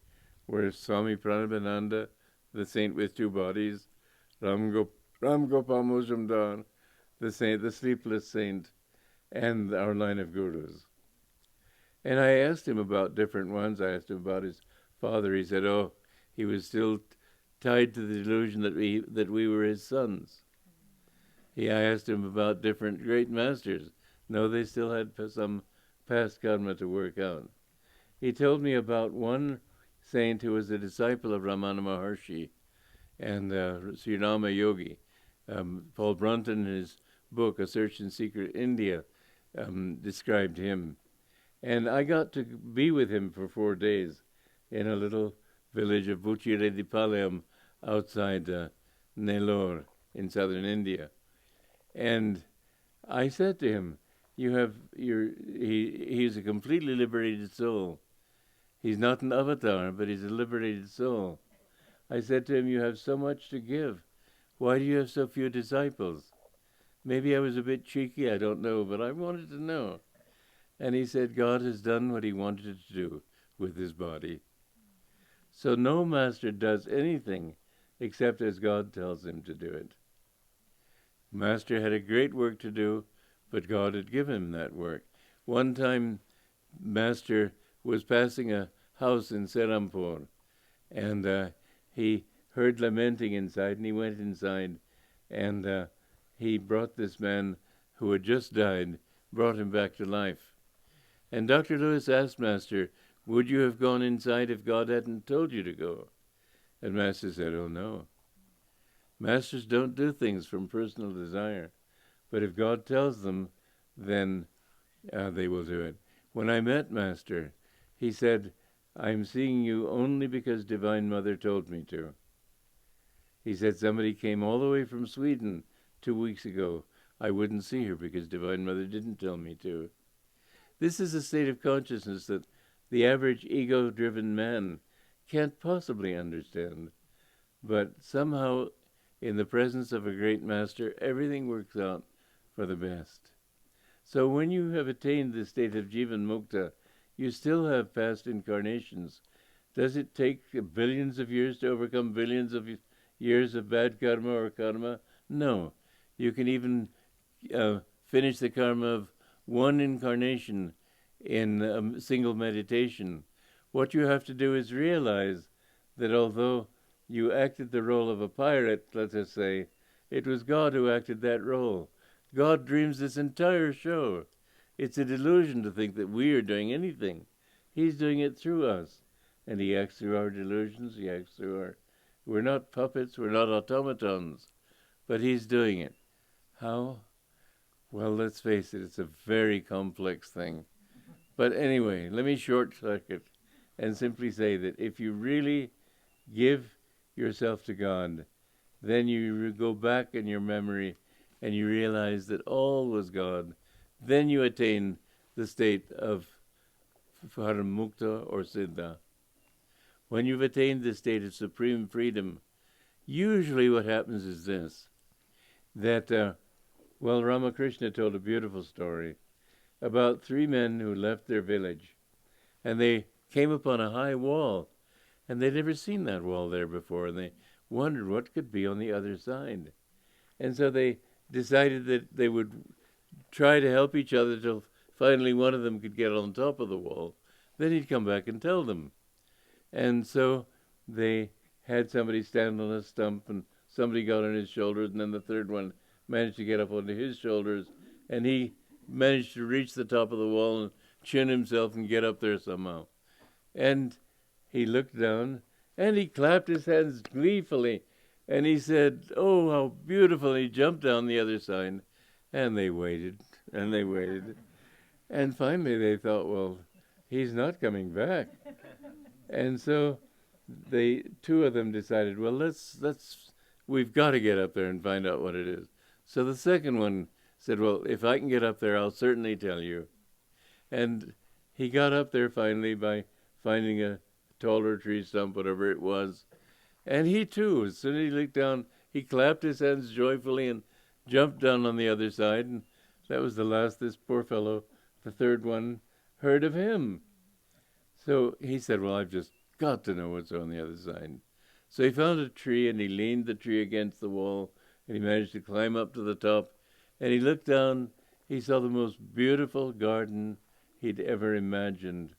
were Swami Paramhansa, the saint with two bodies, Ram Gopal Mujumdar, the saint, the sleepless saint, and our line of gurus. And I asked him about different ones. I asked him about his father. He said, he was still tied to the delusion that we were his sons. I asked him about different great masters. No, they still had some past karma to work out. He told me about one saint who was a disciple of Ramana Maharshi and Sri Rama Yogi. Paul Brunton, in his book, A Search in Secret India, described him. And I got to be with him for 4 days in a little village of Buchiredipalayam outside Nellore in southern India. And I said to him, he's a completely liberated soul. He's not an avatar, but he's a liberated soul. I said to him, you have so much to give. Why do you have so few disciples? Maybe I was a bit cheeky, I don't know, but I wanted to know. And he said, God has done what he wanted to do with his body. So no master does anything except as God tells him to do it. Master had a great work to do, but God had given him that work. One time, Master was passing a house in Serampore, and he heard lamenting inside, and he went inside, and he brought this man who had just died, brought him back to life. And Dr. Lewis asked Master, would you have gone inside if God hadn't told you to go? And Master said, oh no. Masters don't do things from personal desire, but if God tells them, then they will do it. When I met Master, he said, I'm seeing you only because Divine Mother told me to. He said, somebody came all the way from Sweden 2 weeks ago. I wouldn't see her because Divine Mother didn't tell me to. This is a state of consciousness that the average ego-driven man can't possibly understand. But somehow, in the presence of a great master, everything works out for the best. So when you have attained the state of Jivan Mukta, you still have past incarnations. Does it take billions of years to overcome billions of years of bad karma or karma? No. You can even finish the karma of one incarnation in a single meditation. What you have to do is realize that although you acted the role of a pirate, let us say, it was God who acted that role. God dreams this entire show. It's a delusion to think that we are doing anything. He's doing it through us. And he acts through our delusions, he acts through our... We're not puppets, we're not automatons, but he's doing it. How? Well, let's face it, it's a very complex thing. But anyway, let me short-circuit and simply say that if you really give yourself to God, then you go back in your memory and you realize that all was God. Then you attain the state of Paramukta or Siddha. When you've attained the state of supreme freedom, usually what happens is this, that, Ramakrishna told a beautiful story about 3 men who left their village, and they came upon a high wall, and they'd never seen that wall there before, and they wondered what could be on the other side. And so they decided that they would try to help each other till finally one of them could get on top of the wall. Then he'd come back and tell them. And so they had somebody stand on a stump, and somebody got on his shoulders, and then the third one managed to get up onto his shoulders, and he managed to reach the top of the wall and chin himself and get up there somehow. And he looked down, and he clapped his hands gleefully, and he said, oh, how beautiful. He jumped down the other side, and they waited, and they waited. And finally they thought, well, he's not coming back. And so they 2 of them decided, well, we've got to get up there and find out what it is. So the second one said, well, if I can get up there, I'll certainly tell you. And he got up there finally by finding a taller tree stump, whatever it was. And he too, as soon as he looked down, he clapped his hands joyfully and jumped down on the other side. And that was the last this poor fellow, the third one, heard of him. So he said, well, I've just got to know what's on the other side. So he found a tree, and he leaned the tree against the wall, and he managed to climb up to the top. And he looked down, he saw the most beautiful garden he'd ever imagined.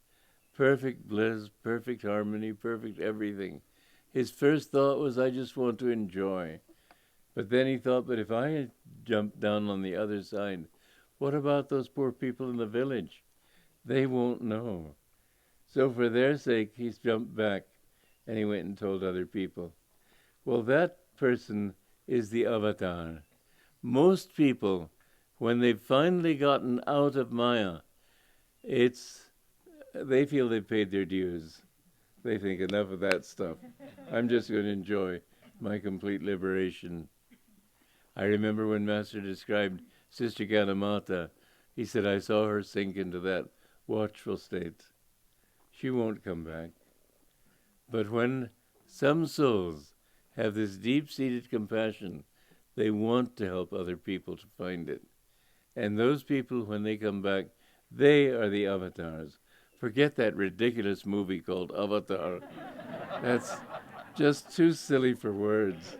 Perfect bliss, perfect harmony, perfect everything. His first thought was, I just want to enjoy. But then he thought, but if I had jumped down on the other side, what about those poor people in the village? They won't know. So for their sake, he's jumped back, and he went and told other people. Well, that person is the avatar. Most people, when they've finally gotten out of Maya, it's they feel they've paid their dues. They think enough of that stuff. I'm just going to enjoy my complete liberation. I remember when Master described Sister Ganamata, he said, I saw her sink into that watchful state. She won't come back. But when some souls have this deep-seated compassion, they want to help other people to find it. And those people, when they come back, they are the avatars. Forget that ridiculous movie called Avatar. That's just too silly for words.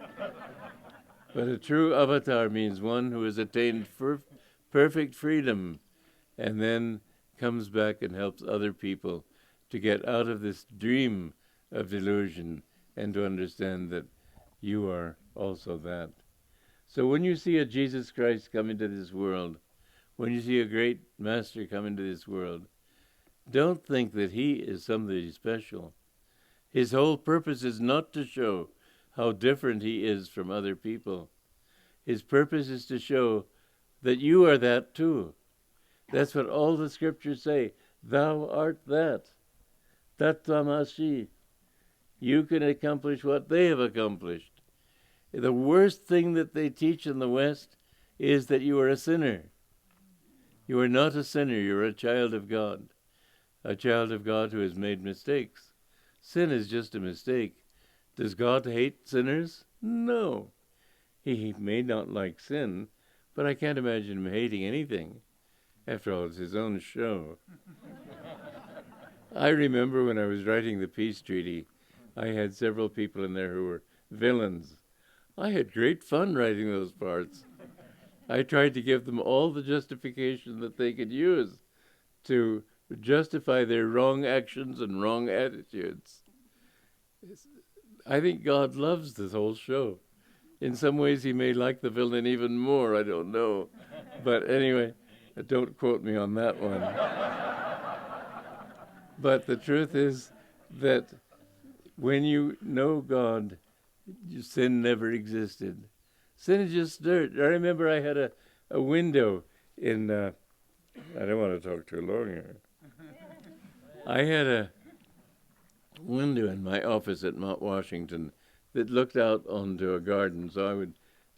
But a true avatar means one who has attained perfect freedom and then comes back and helps other people to get out of this dream of delusion and to understand that you are also that. So when you see a Jesus Christ come into this world, when you see a great master come into this world, don't think that he is somebody special. His whole purpose is not to show how different he is from other people. His purpose is to show that you are that too. That's what all the scriptures say. Thou art that. Tattvamasi. You can accomplish what they have accomplished. The worst thing that they teach in the West is that you are a sinner. You are not a sinner. You're a child of God. A child of God who has made mistakes. Sin is just a mistake. Does God hate sinners? No. He may not like sin, but I can't imagine him hating anything. After all, it's his own show. I remember when I was writing the peace treaty, I had several people in there who were villains. I had great fun writing those parts. I tried to give them all the justification that they could use to justify their wrong actions and wrong attitudes. I think God loves this whole show. In some ways, he may like the villain even more, I don't know. But anyway, don't quote me on that one. But the truth is that when you know God, sin never existed. Sin is just dirt. I remember I had a window in, I don't want to talk too long here. I had a window in my office at Mount Washington that looked out onto a garden. So I would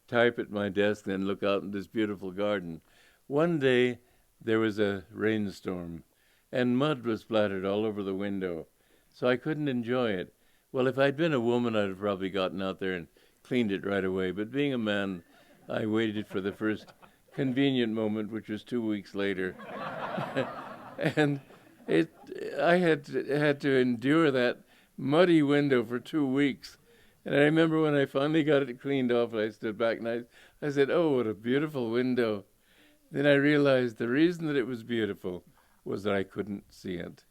type at my desk and then look out in this beautiful garden. One day there was a rainstorm and mud was splattered all over the window. So I couldn't enjoy it. Well, if I'd been a woman, I'd have probably gotten out there and cleaned it right away. But being a man, I waited for the first convenient moment, which was 2 weeks later. And I had to endure that muddy window for 2 weeks. And I remember when I finally got it cleaned off, and I stood back and I said, oh, what a beautiful window. Then I realized the reason that it was beautiful was that I couldn't see it.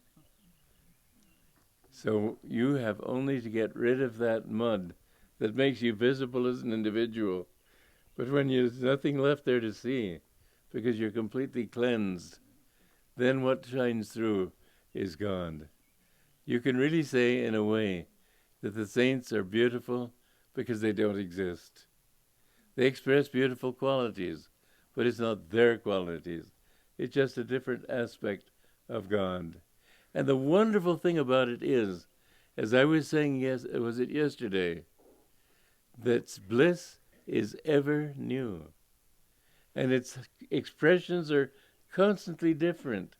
So you have only to get rid of that mud that makes you visible as an individual. But when there's nothing left there to see, because you're completely cleansed, then what shines through is God. You can really say, in a way, that the saints are beautiful because they don't exist. They express beautiful qualities, but it's not their qualities. It's just a different aspect of God. And the wonderful thing about it is, as I was saying, was it yesterday, that bliss is ever new. And its expressions are constantly different.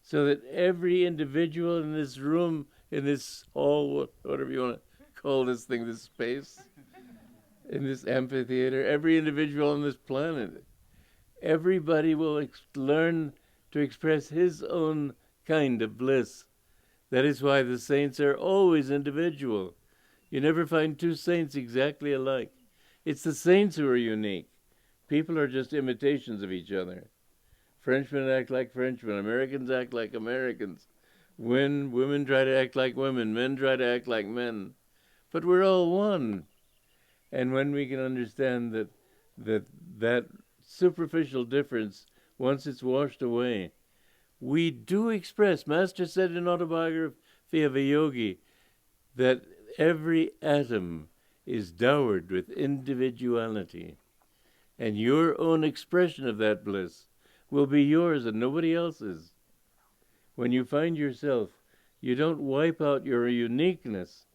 So that every individual in this room, in this hall, whatever you want to call this thing, this space, in this amphitheater, every individual on this planet, everybody will learn to express his own kind of bliss. That is why the saints are always individual. You never find two saints exactly alike. It's the saints who are unique. People are just imitations of each other. Frenchmen act like Frenchmen. Americans act like Americans. When women try to act like women, men try to act like men. But we're all one. And when we can understand that superficial difference, once it's washed away, we do express. Master said in Autobiography of a Yogi that every atom is dowered with individuality. And your own expression of that bliss will be yours and nobody else's. When you find yourself, you don't wipe out your uniqueness.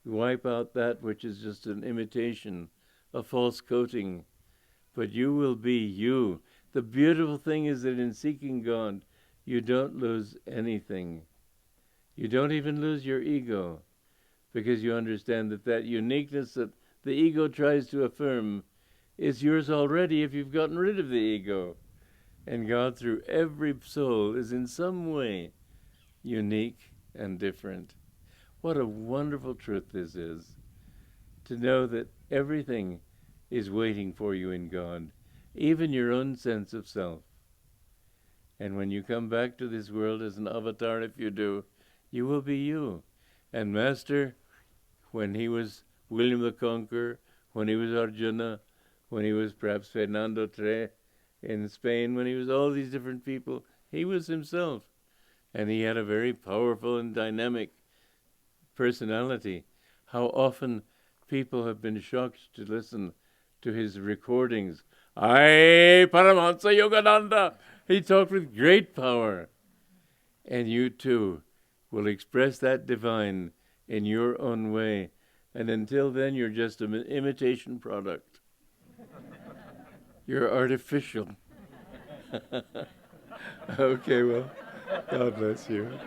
You wipe out that which is just an imitation, a false coating. But you will be you. The beautiful thing is that in seeking God, you don't lose anything. You don't even lose your ego, because you understand that that uniqueness that the ego tries to affirm is yours already if you've gotten rid of the ego. And God, through every soul, is in some way unique and different. What a wonderful truth this is, to know that everything is waiting for you in God, even your own sense of self. And when you come back to this world as an avatar, if you do, you will be you. And Master, when he was William the Conqueror, when he was Arjuna, when he was perhaps Fernando III in Spain, when he was all these different people, he was himself. And he had a very powerful and dynamic personality. How often people have been shocked to listen to his recordings. Paramhansa Yogananda! He talked with great power. And you too will express that divine in your own way. And until then, you're just an imitation product. You're artificial. Okay, well, God bless you.